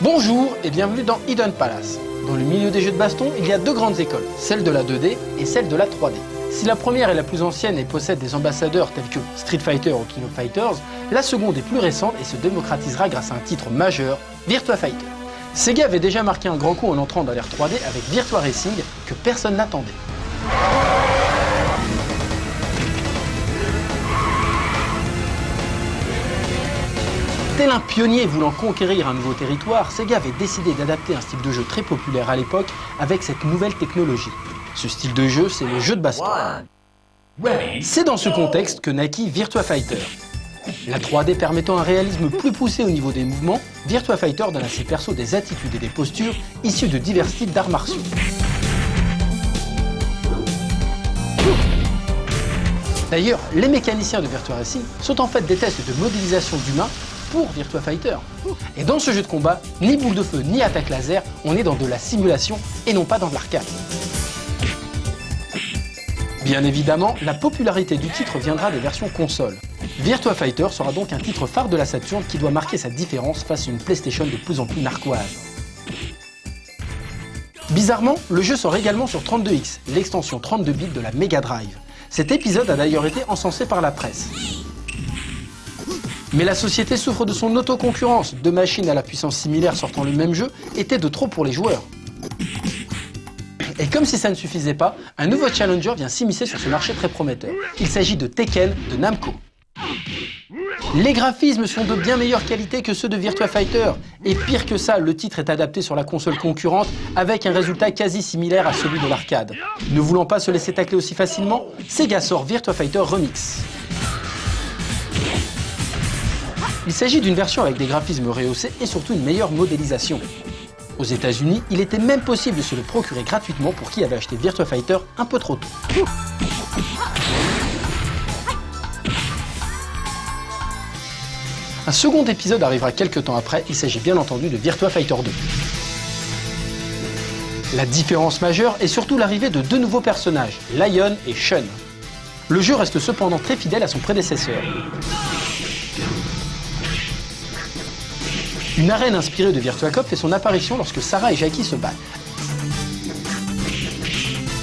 Bonjour et bienvenue dans Hidden Palace. Dans le milieu des jeux de baston, il y a deux grandes écoles, celle de la 2D et celle de la 3D. Si la première est la plus ancienne et possède des ambassadeurs tels que Street Fighter ou King of Fighters, la seconde est plus récente et se démocratisera grâce à un titre majeur, Virtua Fighter. Sega avait déjà marqué un grand coup en entrant dans l'ère 3D avec Virtua Racing que personne n'attendait. Tel un pionnier voulant conquérir un nouveau territoire, Sega avait décidé d'adapter un style de jeu très populaire à l'époque avec cette nouvelle technologie. Ce style de jeu, c'est le jeu de baston. C'est dans ce contexte que naquit Virtua Fighter. La 3D permettant un réalisme plus poussé au niveau des mouvements, Virtua Fighter donne à ses persos des attitudes et des postures issues de divers styles d'arts martiaux. D'ailleurs, les mécaniciens de Virtua Racing sont en fait des tests de modélisation d'humains pour Virtua Fighter. Et dans ce jeu de combat, ni boule de feu ni attaque laser, on est dans de la simulation et non pas dans de l'arcade. Bien évidemment, la popularité du titre viendra des versions console. Virtua Fighter sera donc un titre phare de la Saturn qui doit marquer sa différence face à une PlayStation de plus en plus narquoise. Bizarrement, le jeu sort également sur 32X, l'extension 32 bits de la Mega Drive. Cet épisode a d'ailleurs été encensé par la presse. Mais la société souffre de son autoconcurrence. Deux machines à la puissance similaire sortant le même jeu étaient de trop pour les joueurs. Et comme si ça ne suffisait pas, un nouveau challenger vient s'immiscer sur ce marché très prometteur. Il s'agit de Tekken de Namco. Les graphismes sont de bien meilleure qualité que ceux de Virtua Fighter. Et pire que ça, le titre est adapté sur la console concurrente avec un résultat quasi similaire à celui de l'arcade. Ne voulant pas se laisser tacler aussi facilement, Sega sort Virtua Fighter Remix. Il s'agit d'une version avec des graphismes rehaussés et surtout une meilleure modélisation. Aux États-Unis, il était même possible de se le procurer gratuitement pour qui avait acheté Virtua Fighter un peu trop tôt. Un second épisode arrivera quelques temps après, il s'agit bien entendu de Virtua Fighter 2. La différence majeure est surtout l'arrivée de deux nouveaux personnages, Lion et Shun. Le jeu reste cependant très fidèle à son prédécesseur. Une arène inspirée de Virtua Cop fait son apparition lorsque Sarah et Jackie se battent.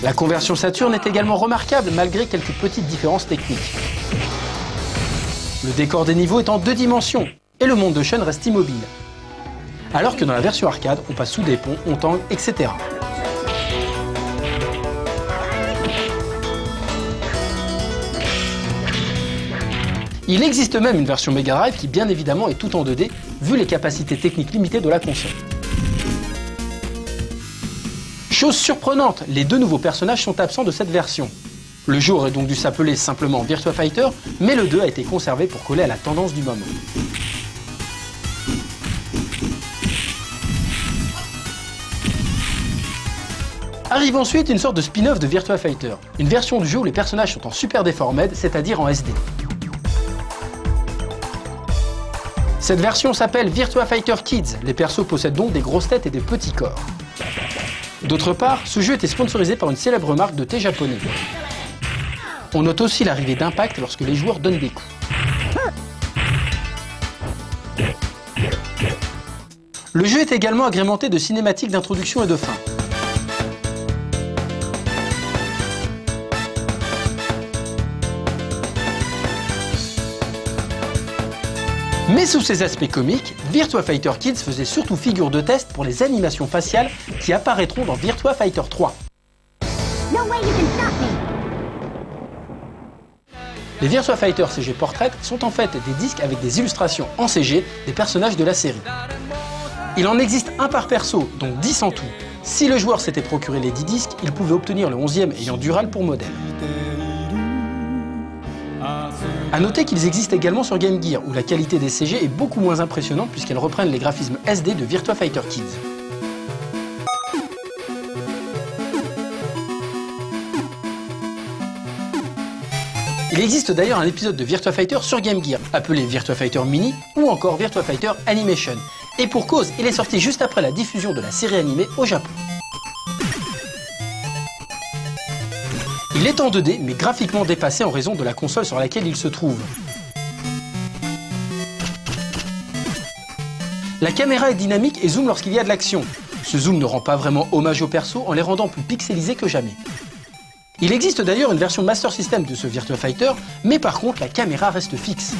La conversion Saturn est également remarquable malgré quelques petites différences techniques. Le décor des niveaux est en 2 dimensions et le monde de Shun reste immobile. Alors que dans la version arcade, on passe sous des ponts, on tangue, etc. Il existe même une version Mega Drive qui bien évidemment est tout en 2D, vu les capacités techniques limitées de la console. Chose surprenante, les deux nouveaux personnages sont absents de cette version. Le jeu aurait donc dû s'appeler simplement Virtua Fighter, mais le 2 a été conservé pour coller à la tendance du moment. Arrive ensuite une sorte de spin-off de Virtua Fighter, une version du jeu où les personnages sont en Super Deformed, c'est-à-dire en SD. Cette version s'appelle Virtua Fighter Kids, les persos possèdent donc des grosses têtes et des petits corps. D'autre part, ce jeu était sponsorisé par une célèbre marque de thé japonais. On note aussi l'arrivée d'impact lorsque les joueurs donnent des coups. Le jeu est également agrémenté de cinématiques d'introduction et de fin. Mais sous ses aspects comiques, Virtua Fighter Kids faisait surtout figure de test pour les animations faciales qui apparaîtront dans Virtua Fighter 3. Les Virtua Fighter CG Portrait sont en fait des disques avec des illustrations en CG des personnages de la série. Il en existe un par perso, donc 10 en tout. Si le joueur s'était procuré les 10 disques, il pouvait obtenir le 11e ayant Dural pour modèle. A noter qu'ils existent également sur Game Gear, où la qualité des CG est beaucoup moins impressionnante puisqu'elles reprennent les graphismes SD de Virtua Fighter Kids. Il existe d'ailleurs un épisode de Virtua Fighter sur Game Gear, appelé Virtua Fighter Mini ou encore Virtua Fighter Animation. Et pour cause, il est sorti juste après la diffusion de la série animée au Japon. Il est en 2D, mais graphiquement dépassé en raison de la console sur laquelle il se trouve. La caméra est dynamique et zoome lorsqu'il y a de l'action. Ce zoom ne rend pas vraiment hommage aux persos en les rendant plus pixelisés que jamais. Il existe d'ailleurs une version Master System de ce Virtua Fighter, mais par contre la caméra reste fixe.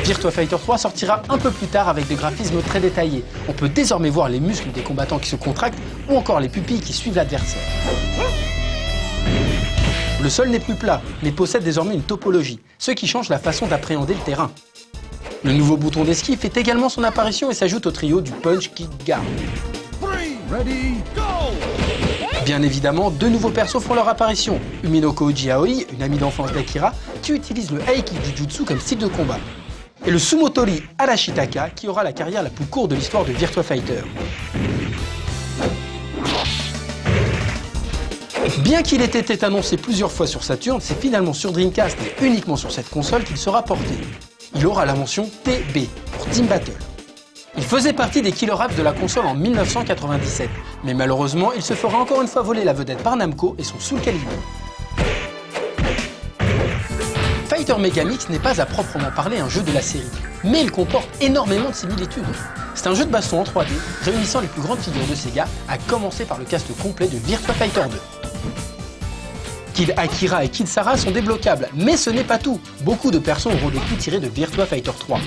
Virtua Fighter 3 sortira un peu plus tard avec des graphismes très détaillés. On peut désormais voir les muscles des combattants qui se contractent ou encore les pupilles qui suivent l'adversaire. Le sol n'est plus plat, mais possède désormais une topologie, ce qui change la façon d'appréhender le terrain. Le nouveau bouton d'esquive fait également son apparition et s'ajoute au trio du punch, kick, guard. Bien évidemment, deux nouveaux persos font leur apparition. Uminoko Uji Aoi, une amie d'enfance d'Akira, qui utilise le Aiki Jujutsu comme style de combat. Et le Sumotori Arashitaka, qui aura la carrière la plus courte de l'histoire de Virtua Fighter. Bien qu'il ait été annoncé plusieurs fois sur Saturn, c'est finalement sur Dreamcast et uniquement sur cette console qu'il sera porté. Il aura la mention TB pour Team Battle. Il faisait partie des killer apps de la console en 1997, mais malheureusement, il se fera encore une fois voler la vedette par Namco et son Soul Calibur. Fighter Megamix n'est pas à proprement parler un jeu de la série, mais il comporte énormément de similitudes. C'est un jeu de baston en 3D, réunissant les plus grandes figures de Sega, à commencer par le cast complet de Virtua Fighter 2. Kid Akira et Kid Sara sont débloquables, mais ce n'est pas tout. Beaucoup de persos auront des coups tirés de Virtua Fighter 3.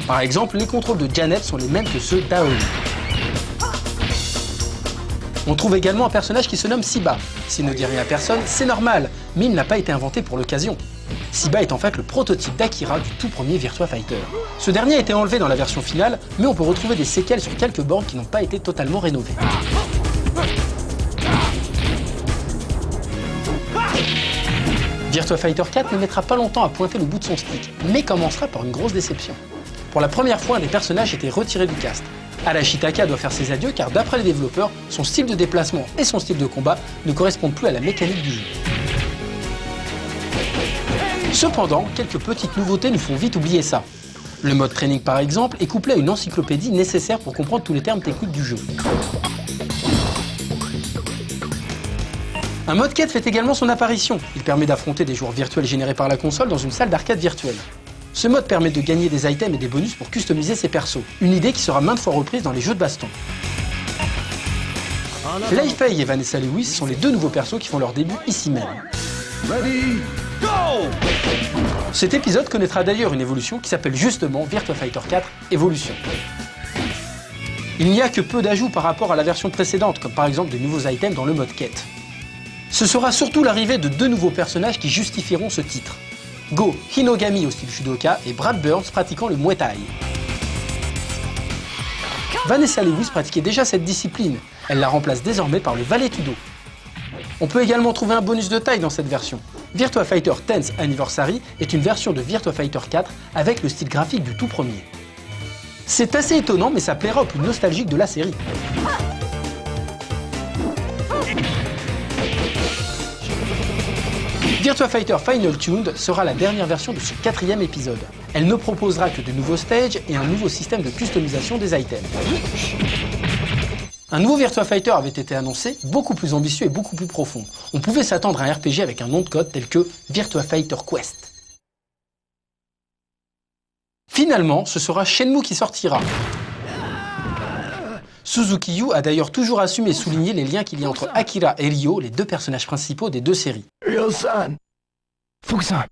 Par exemple, les contrôles de Janet sont les mêmes que ceux d'Aoi. On trouve également un personnage qui se nomme Siba. S'il ne dit rien à personne, c'est normal, mais il n'a pas été inventé pour l'occasion. Siba est en fait le prototype d'Akira du tout premier Virtua Fighter. Ce dernier a été enlevé dans la version finale, mais on peut retrouver des séquelles sur quelques bornes qui n'ont pas été totalement rénovées. Virtua Fighter 4 ne mettra pas longtemps à pointer le bout de son stick, mais commencera par une grosse déception. Pour la première fois, un des personnages était retiré du cast. Arashitaka doit faire ses adieux car d'après les développeurs, son style de déplacement et son style de combat ne correspondent plus à la mécanique du jeu. Cependant, quelques petites nouveautés nous font vite oublier ça. Le mode training par exemple est couplé à une encyclopédie nécessaire pour comprendre tous les termes techniques du jeu. Un mode quête fait également son apparition. Il permet d'affronter des joueurs virtuels générés par la console dans une salle d'arcade virtuelle. Ce mode permet de gagner des items et des bonus pour customiser ses persos, une idée qui sera maintes fois reprise dans les jeux de baston. Lei Fei et Vanessa Lewis sont les deux nouveaux persos qui font leur début ici même. Ready, go! Cet épisode connaîtra d'ailleurs une évolution qui s'appelle justement Virtua Fighter 4 Evolution. Il n'y a que peu d'ajouts par rapport à la version précédente, comme par exemple de nouveaux items dans le mode quête. Ce sera surtout l'arrivée de deux nouveaux personnages qui justifieront ce titre. Go Hinogami au style judoka et Brad Burns pratiquant le Muay Thai. Vanessa Lewis pratiquait déjà cette discipline, elle la remplace désormais par le Valetudo. On peut également trouver un bonus de taille dans cette version. Virtua Fighter 10th Anniversary est une version de Virtua Fighter 4 avec le style graphique du tout premier. C'est assez étonnant mais ça plaira aux plus nostalgiques de la série. Virtua Fighter Final Tuned sera la dernière version de ce quatrième épisode. Elle ne proposera que de nouveaux stages et un nouveau système de customisation des items. Un nouveau Virtua Fighter avait été annoncé, beaucoup plus ambitieux et beaucoup plus profond. On pouvait s'attendre à un RPG avec un nom de code tel que Virtua Fighter Quest. Finalement, ce sera Shenmue qui sortira. Suzuki Yu a d'ailleurs toujours assumé et souligné les liens qu'il y a entre Akira et Ryo, les deux personnages principaux des deux séries. Ryo-san, Fuku-san.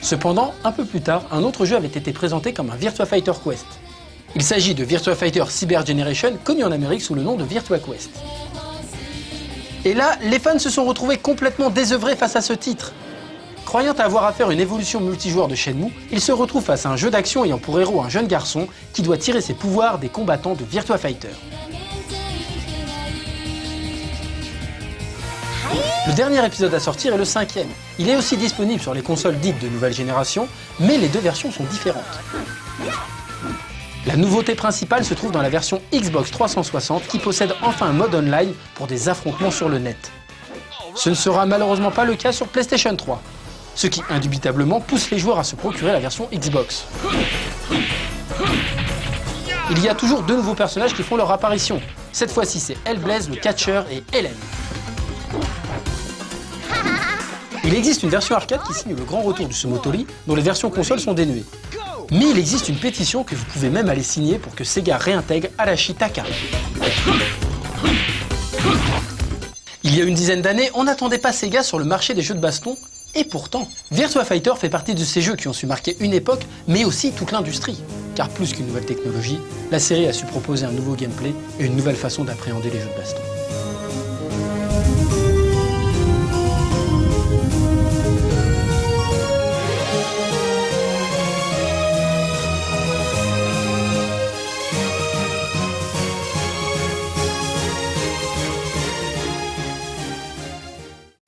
Cependant, un peu plus tard, un autre jeu avait été présenté comme un Virtua Fighter Quest. Il s'agit de Virtua Fighter Cyber Generation, connu en Amérique sous le nom de Virtua Quest. Et là, les fans se sont retrouvés complètement désœuvrés face à ce titre. Croyant avoir à faire une évolution multijoueur de Shenmue, ils se retrouvent face à un jeu d'action ayant pour héros un jeune garçon qui doit tirer ses pouvoirs des combattants de Virtua Fighter. Le dernier épisode à sortir est le 5e. Il est aussi disponible sur les consoles dites de nouvelle génération, mais les deux versions sont différentes. La nouveauté principale se trouve dans la version Xbox 360 qui possède enfin un mode online pour des affrontements sur le net. Ce ne sera malheureusement pas le cas sur PlayStation 3, ce qui indubitablement pousse les joueurs à se procurer la version Xbox. Il y a toujours deux nouveaux personnages qui font leur apparition. Cette fois-ci, c'est Hellblaze, le catcheur, et Helen. Il existe une version arcade qui signe le grand retour du Sumotori, dont les versions consoles sont dénuées. Mais il existe une pétition que vous pouvez même aller signer pour que Sega réintègre Arashi Taka. Il y a une dizaine d'années, on n'attendait pas Sega sur le marché des jeux de baston, et pourtant, Virtua Fighter fait partie de ces jeux qui ont su marquer une époque, mais aussi toute l'industrie. Car plus qu'une nouvelle technologie, la série a su proposer un nouveau gameplay et une nouvelle façon d'appréhender les jeux de baston.